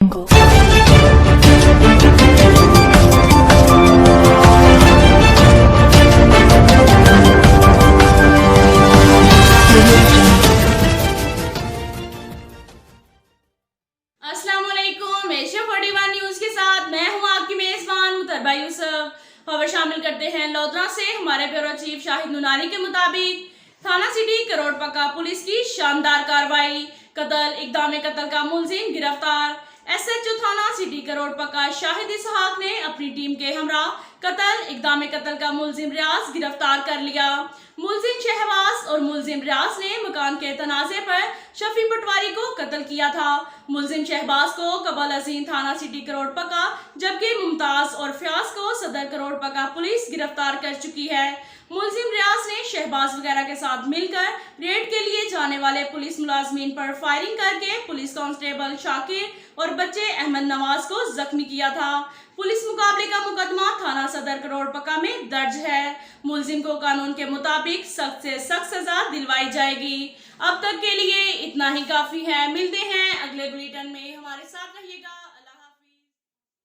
अस्सलामुअलैकुम, Asia 41 news के साथ मैं हूं आपकी मेजबान मुतरबा यूसुफ। खबर शामिल करते हैं लोधरा से। हमारे ब्यूरो चीफ शाहिद नुनानी के मुताबिक थाना सिटी करोड़ पक्का पुलिस की शानदार कार्रवाई, इक़दाम कत्ल का मुलजिम गिरफ्तार। SHO थाना सिटी करोड़ पक्का शाहिद इसहाक ने अपनी टीम के हमरा इक़दाम कत्ल का मुलजिम रियाज गिरफ्तार कर लिया। मुलजिम शहबाज और मुलजिम रियाज ने मकान के तनाजे पर शफी पटवारी को कत्ल किया था। मुलजिम शहबाज को कबल अजीम थाना सिटी करोड़ पक्का जबकि मुमताज और फयाज को सदर करोड़ पक्का पुलिस गिरफ्तार कर चुकी है। मुलजिम रियाज ने शहबाज वगैरह के साथ मिलकर रेड के लिए जाने वाले पुलिस मुलाजमीन पर फायरिंग करके पुलिस कांस्टेबल शाकिर और बच्चे अहमद नवाज को जख्मी किया था। पुलिस मुकाबले का मुकदमा थाना सदर करोड़ पक्का में दर्ज है। मुलजिम को कानून के मुताबिक सख्त से सख्त सजा दिलवाई जाएगी। अब तक के लिए इतना ही काफी है। मिलते हैं अगले बुलेटिन में, हमारे साथ रहिएगा।